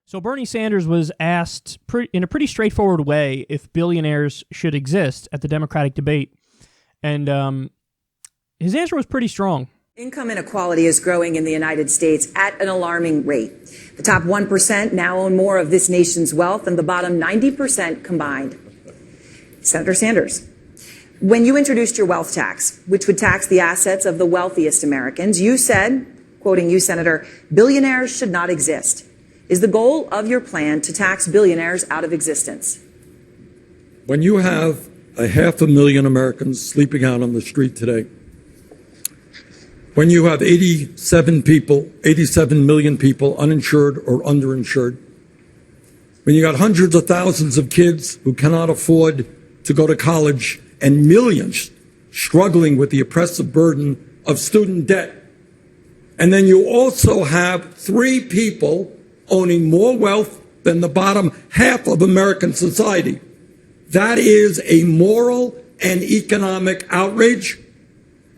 So Bernie Sanders was asked in a pretty straightforward way if billionaires should exist at the Democratic debate. And his answer was pretty strong. Income inequality is growing in the United States at an alarming rate. The top 1% now own more of this nation's wealth than the bottom 90% combined. Senator Sanders, when you introduced your wealth tax, which would tax the assets of the wealthiest Americans, you said, quoting you, Senator, billionaires should not exist. Is the goal of your plan to tax billionaires out of existence? When you have 500,000 Americans sleeping out on the street today, when you have 87 million people uninsured or underinsured, when you got hundreds of thousands of kids who cannot afford to go to college and millions struggling with the oppressive burden of student debt, and then you also have 3 people owning more wealth than the bottom half of American society. That is a moral and economic outrage.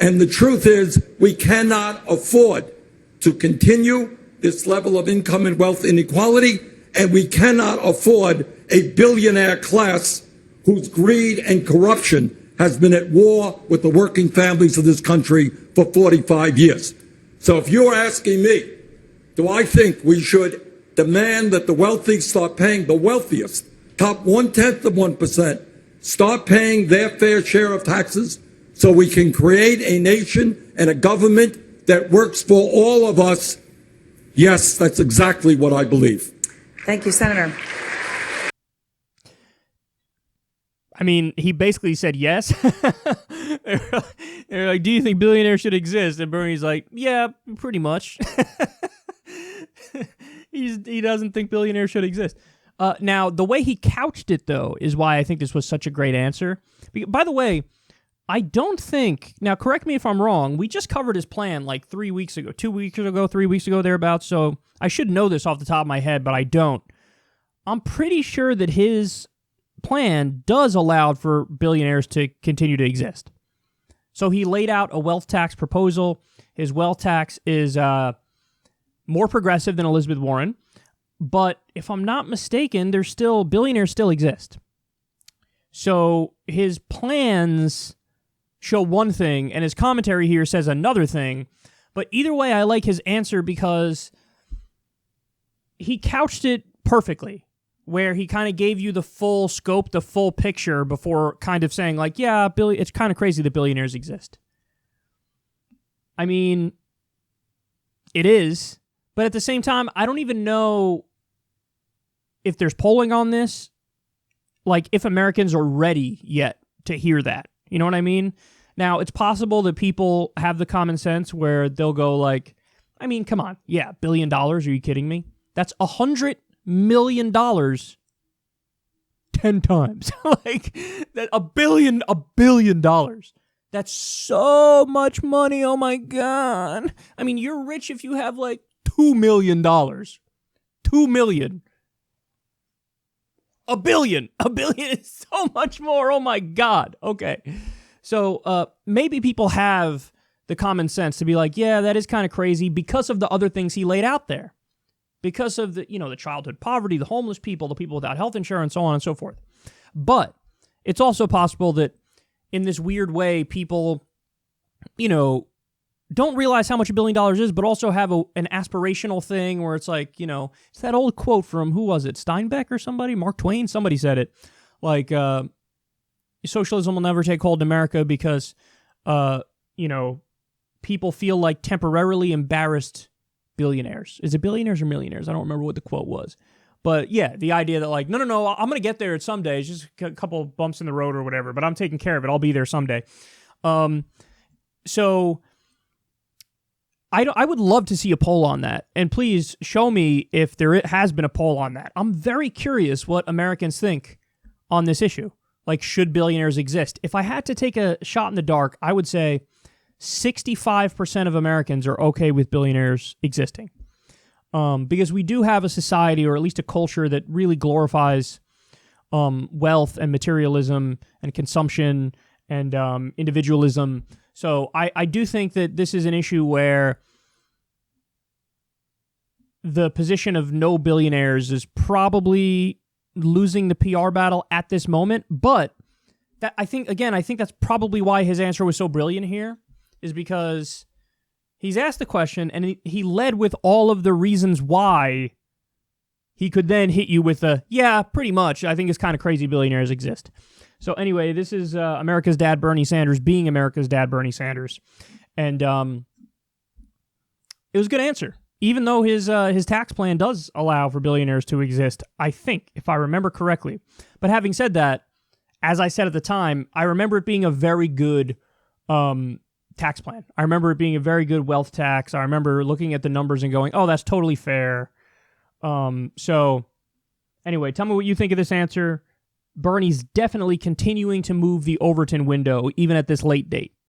And the truth is, we cannot afford to continue this level of income and wealth inequality, and we cannot afford a billionaire class whose greed and corruption has been at war with the working families of this country for 45 years. So if you're asking me, do I think we should demand that the wealthy start paying, the wealthiest, top 1/10%, start paying their fair share of taxes so we can create a nation and a government that works for all of us? Yes, that's exactly what I believe. Thank you, Senator. I mean, he basically said yes. They're like, do you think billionaires should exist? And Bernie's like, yeah, pretty much. He doesn't think billionaires should exist. Now, the way he couched it, though, is why I think this was such a great answer. By the way, I don't think, now correct me if I'm wrong, we just covered his plan like 3 weeks ago, 2 weeks ago, 3 weeks ago, thereabouts, so I should know this off the top of my head, but I don't. I'm pretty sure that his plan does allow for billionaires to continue to exist. So he laid out a wealth tax proposal. His wealth tax is more progressive than Elizabeth Warren, but if I'm not mistaken, billionaires still exist. So his plans show one thing, and his commentary here says another thing, but either way, I like his answer because he couched it perfectly, where he kind of gave you the full scope, the full picture before kind of saying like, yeah, it's kind of crazy that billionaires exist. I mean, it is, but at the same time, I don't even know if there's polling on this, like if Americans are ready yet to hear that. You know what I mean? Now, it's possible that people have the common sense where they'll go like, I mean, come on. Yeah, $1 billion. Are you kidding me? That's $100 million 10 times. Like that, $1 billion. That's so much money. Oh my God. I mean, you're rich if you have like $2 million. $2 million. $1 billion. $1 billion is so much more. Oh my God. Okay. So maybe people have the common sense to be like, yeah, that is kind of crazy because of the other things he laid out there. Because of the, the childhood poverty, the homeless people, the people without health insurance, so on and so forth. But it's also possible that in this weird way, people, don't realize how much $1 billion is, but also have an aspirational thing where it's like, it's that old quote from, who was it, Steinbeck or somebody? Mark Twain? Somebody said it. Like, socialism will never take hold in America because, people feel like temporarily embarrassed billionaires. Is it billionaires or millionaires? I don't remember what the quote was. But yeah, the idea that like, no, I'm going to get there someday. It's just a couple bumps in the road or whatever, but I'm taking care of it. I'll be there someday. So I would love to see a poll on that. And please show me if there has been a poll on that. I'm very curious what Americans think on this issue. Like, should billionaires exist? If I had to take a shot in the dark, I would say 65% of Americans are okay with billionaires existing. Because we do have a society, or at least a culture, that really glorifies wealth and materialism and consumption and individualism. So I do think that this is an issue where the position of no billionaires is probably losing the PR battle at this moment. But that I think that's probably why his answer was so brilliant here, is because he's asked the question and he led with all of the reasons why he could then hit you with a, yeah, pretty much. I think it's kind of crazy billionaires exist. So anyway, this is America's Dad Bernie Sanders being America's Dad Bernie Sanders. And it was a good answer. Even though his tax plan does allow for billionaires to exist, I think, if I remember correctly. But having said that, as I said at the time, I remember it being a very good tax plan. I remember it being a very good wealth tax. I remember looking at the numbers and going, oh, that's totally fair. So anyway, tell me what you think of this answer. Bernie's definitely continuing to move the Overton window, even at this late date.